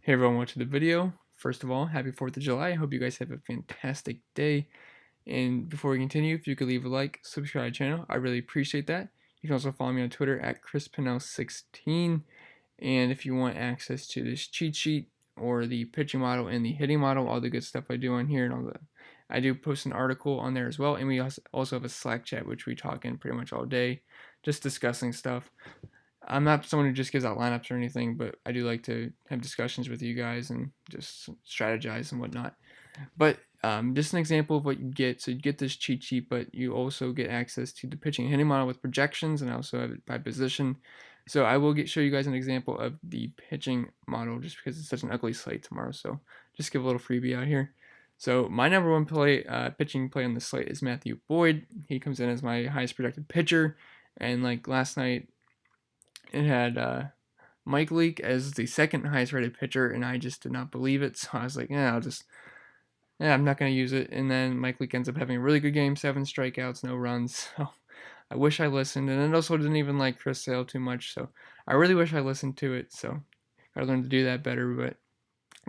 Hey everyone, watching the video. First of all, happy 4th of July. I hope you guys have a fantastic day. And before we continue, if you could leave a like, subscribe to the channel, I really appreciate that. You can also follow me on Twitter at ChrisPennell16. And if you want access to this cheat sheet or the pitching model and the hitting model, all the good stuff I do on here and I do post an article on there as well. And we also have a Slack chat, which we talk in pretty much all day, just discussing stuff. I'm not someone who just gives out lineups or anything, but I do like to have discussions with you guys and just strategize and whatnot. But just an example of what you get. So you get this cheat sheet, but you also get access to the pitching and hitting model with projections, and I also have it by position. So I will show you guys an example of the pitching model just because it's such an ugly slate tomorrow. So just give a little freebie out here. So my number one pitching play on the slate is Matthew Boyd. He comes in as my highest projected pitcher, and like last night, it had Mike Leake as the second highest rated pitcher, and I just did not believe it. So I was like, I'm not going to use it. And then Mike Leake ends up having a really good game, 7 strikeouts, no runs. So I wish I listened. And it also didn't even like Chris Sale too much. So I really wish I listened to it. So I learned to do that better. But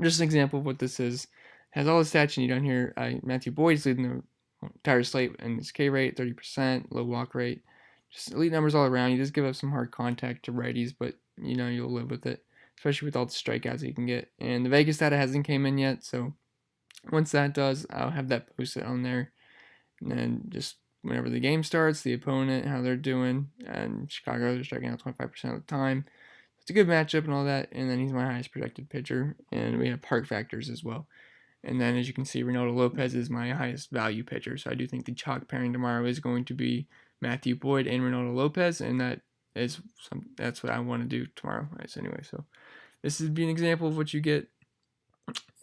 just an example of what this is. It has all the stats you need on here. Matthew Boyd's leading the entire slate in his K rate, 30%, low walk rate. Just elite numbers all around. You just give up some hard contact to righties, but you'll live with it, especially with all the strikeouts you can get. And the Vegas data hasn't came in yet, so once that does, I'll have that posted on there. And then just whenever the game starts, the opponent, how they're doing, and Chicago, they're striking out 25% of the time. It's a good matchup and all that. And then he's my highest projected pitcher, and we have park factors as well. And then, as you can see, Reynaldo Lopez is my highest value pitcher. So I do think the chalk pairing tomorrow is going to be Matthew Boyd and Reynaldo Lopez, and that's what I want to do tomorrow. Anyway, so this is be an example of what you get,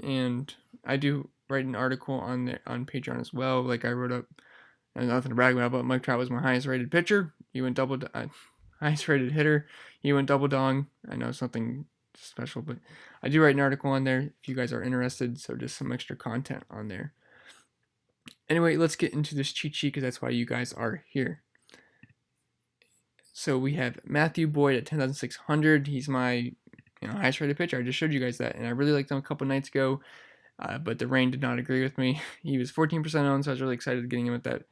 and I do write an article on Patreon as well. Like I wrote up, and nothing to brag about, but Mike Trout was my highest rated pitcher. He went highest rated hitter. He went double dong. I know something special, but I do write an article on there if you guys are interested. So just some extra content on there. Anyway, let's get into this cheat sheet because that's why you guys are here. So we have Matthew Boyd at 10,600. He's my highest rated pitcher. I just showed you guys that, and I really liked him a couple nights ago, but the rain did not agree with me. He was 14% owned, so I was really excited getting him at that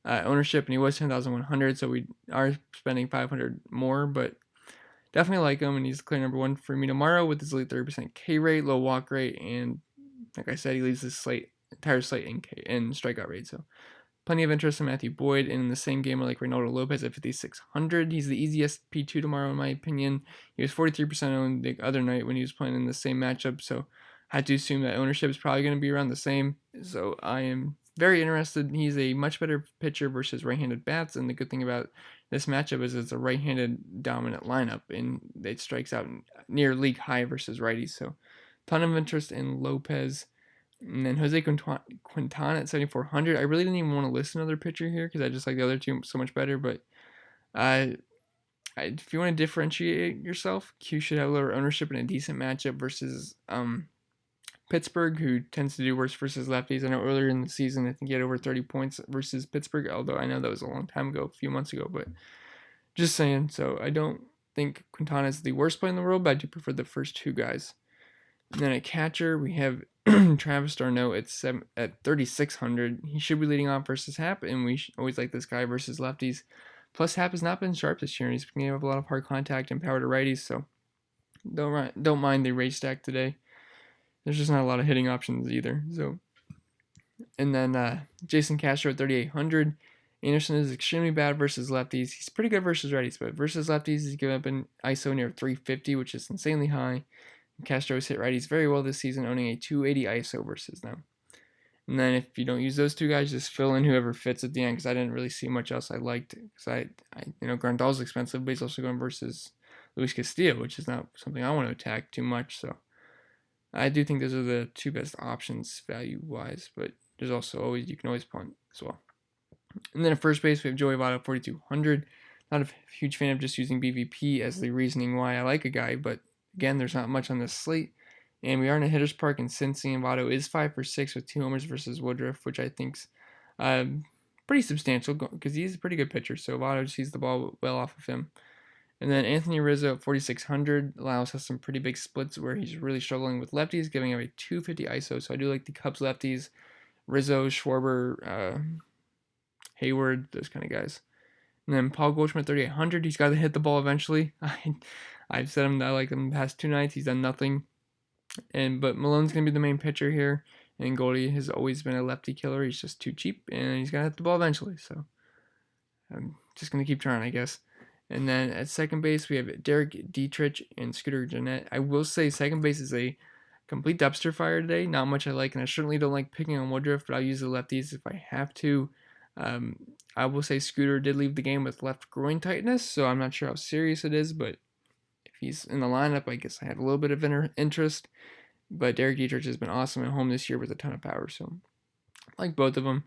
ownership, and he was 10,100. So we are spending 500 more, but definitely like him, and he's the clear number one for me tomorrow with his elite 30% K rate, low walk rate, and like I said, he leads this entire slate in strikeout rate. So plenty of interest in Matthew Boyd, and in the same game, I like Reynaldo Lopez at 5,600. He's the easiest P2 tomorrow, in my opinion. He was 43% owned the other night when he was playing in the same matchup, so I had to assume that ownership is probably going to be around the same. So I am very interested. He's a much better pitcher versus right-handed bats, and the good thing about this matchup is it's a right-handed dominant lineup, and it strikes out near league high versus righties. So ton of interest in Lopez. And then Jose Quintana at 7,400. I really didn't even want to list another pitcher here because I just like the other two so much better. But if you want to differentiate yourself, Q should have lower ownership in a decent matchup versus Pittsburgh, who tends to do worse versus lefties. I know earlier in the season, I think he had over 30 points versus Pittsburgh, although I know that was a long time ago, a few months ago. But just saying. So I don't think Quintana is the worst player in the world, but I do prefer the first two guys. And then at catcher, we have Travis d'Arnaud at 3,600. He should be leading off versus Happ, and we always like this guy versus lefties. Plus, Happ has not been sharp this year, and he's been giving up a lot of hard contact and power to righties, so don't mind the race stack today. There's just not a lot of hitting options either. So, and then Jason Castro at 3,800. Anderson is extremely bad versus lefties. He's pretty good versus righties, but versus lefties, he's given up an ISO near 350, which is insanely high. Castro's hit righties very well this season, owning a 280 ISO versus them. And then if you don't use those two guys, just fill in whoever fits at the end because I didn't really see much else I liked. Because Grandal's expensive, but he's also going versus Luis Castillo, which is not something I want to attack too much. So I do think those are the two best options value-wise, but there's also you can always punt as well. And then at first base, we have Joey Votto, 4,200. Not a huge fan of just using BVP as the reasoning why I like a guy, but again, there's not much on this slate, and we are in a hitter's park in Cincy, and Votto is 5 for 6 with 2 homers versus Woodruff, which I think's pretty substantial because he's a pretty good pitcher. So Votto sees the ball well off of him, And then Anthony Rizzo at 4,600. Lyles has some pretty big splits where he's really struggling with lefties, giving away 250 ISO. So I do like the Cubs lefties, Rizzo, Schwarber, Hayward, those kind of guys. And then Paul Goldschmidt 3,800. He's got to hit the ball eventually. I've said him that I like him the past 2 nights. He's done nothing. But Malone's gonna be the main pitcher here. And Goldie has always been a lefty killer. He's just too cheap, and he's gonna hit the ball eventually. So I'm just gonna keep trying, I guess. And then at second base, we have Derek Dietrich and Scooter Gennett. I will say second base is a complete dumpster fire today. Not much I like, and I certainly don't like picking on Woodruff, but I'll use the lefties if I have to. I will say Scooter did leave the game with left groin tightness, so I'm not sure how serious it is, but if he's in the lineup, I guess I had a little bit of interest. But Derek Dietrich has been awesome at home this year with a ton of power, so I like both of them.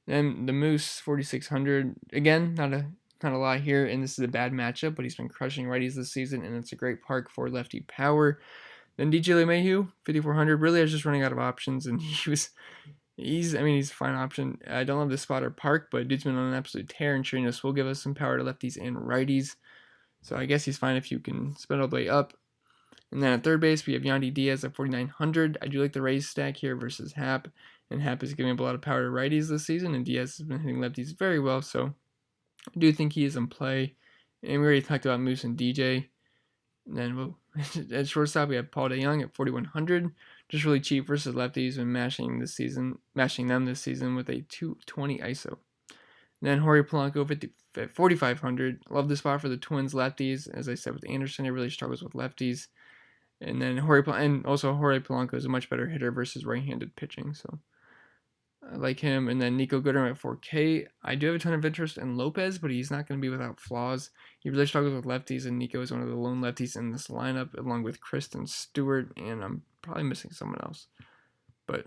Then the Moose 4,600. Again, not a lot here, and this is a bad matchup, but he's been crushing righties this season, and it's a great park for lefty power. Then DJ LeMahieu 5,400. Really, I was just running out of options, and he's a fine option. I don't love the spot or park, but dude's been on an absolute tear, and Chirinos will give us some power to lefties and righties. So I guess he's fine if you can spin all the way up. And then at third base, we have Yandy Diaz at 4,900. I do like the Rays stack here versus Happ. And Happ is giving up a lot of power to righties this season, and Diaz has been hitting lefties very well. So I do think he is in play. And we already talked about Moose and DJ. And then at shortstop, we have Paul DeJong at 4,100. Just really cheap versus lefties and mashing them this season with a 220 ISO. And then Jorge Polanco at 4,500. Love the spot for the Twins lefties. As I said with Anderson, he really struggles with lefties. And then Jorge Polanco is a much better hitter versus right-handed pitching, so I like him. And then Nico Goodrum at 4K. I do have a ton of interest in Lopez, but he's not going to be without flaws. He really struggles with lefties, and Nico is one of the lone lefties in this lineup, along with Kristen Stewart, and I'm probably missing someone else. But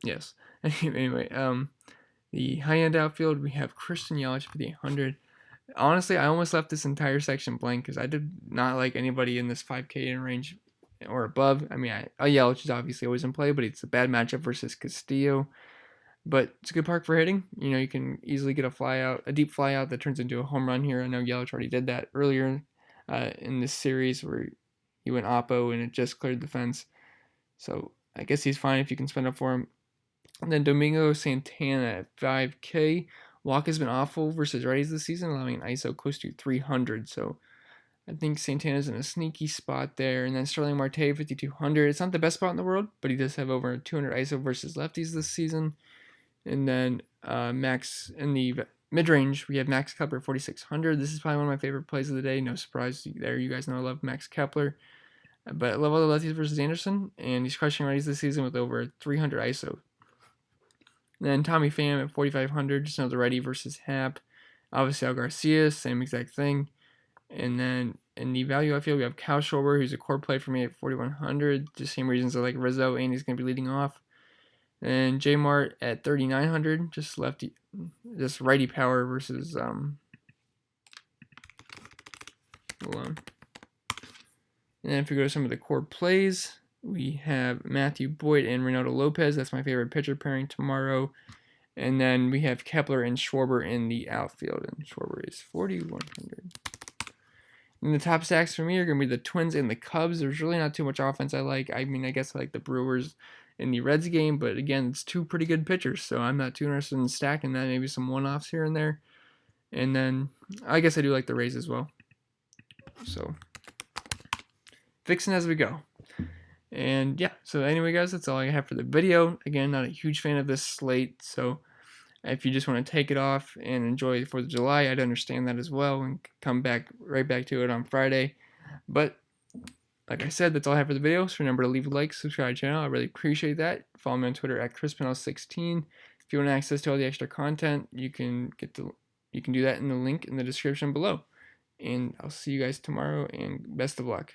yes. Anyway, the high-end outfield, we have Christian Yelich for the 800. Honestly, I almost left this entire section blank because I did not like anybody in this 5K range or above. I mean, Yelich is obviously always in play, but it's a bad matchup versus Castillo. But it's a good park for hitting. You know, you can easily get a deep fly out that turns into a home run here. I know Yelich already did that earlier in this series where he went oppo and it just cleared the fence. So I guess he's fine if you can spend up for him. And then Domingo Santana at 5K. Walk has been awful versus righties this season, allowing an ISO close to 300. So I think Santana's in a sneaky spot there. And then Sterling Marte, 5,200. It's not the best spot in the world, but he does have over 200 ISO versus lefties this season. And then Max in the mid-range, we have Max Kepler, 4,600. This is probably one of my favorite plays of the day. No surprise there. You guys know I love Max Kepler. But I love all the lefties versus Anderson. And he's crushing righties this season with over 300 ISO. Then Tommy Pham at 4,500, just another righty versus Happ. Obviously, Al Garcia, same exact thing. And then in the value outfield, we have Kyle Schwarber, who's a core play for me at 4,100. Just same reasons I like Rizzo, and he's going to be leading off. And J Mart at 3,900, just righty power versus hold on. And then if we go to some of the core plays, we have Matthew Boyd and Reynaldo Lopez. That's my favorite pitcher pairing tomorrow. And then we have Kepler and Schwarber in the outfield. And Schwarber is 4,100. And the top stacks for me are going to be the Twins and the Cubs. There's really not too much offense I like. I mean, I guess I like the Brewers in the Reds game. But again, it's two pretty good pitchers. So I'm not too interested in stacking that. Maybe some one-offs here and there. And then I guess I do like the Rays as well. So fixing as we go. And yeah, so anyway, guys, that's all I have for the video. Again, not a huge fan of this slate, so if you just want to take it off and enjoy the 4th of July, I'd understand that as well and come right back to it on Friday. But like I said, that's all I have for the video. So remember to leave a like, subscribe to the channel. I really appreciate that. Follow me on Twitter at ChrisPennell16. If you want access to all the extra content, you can do that in the link in the description below. And I'll see you guys tomorrow, and best of luck.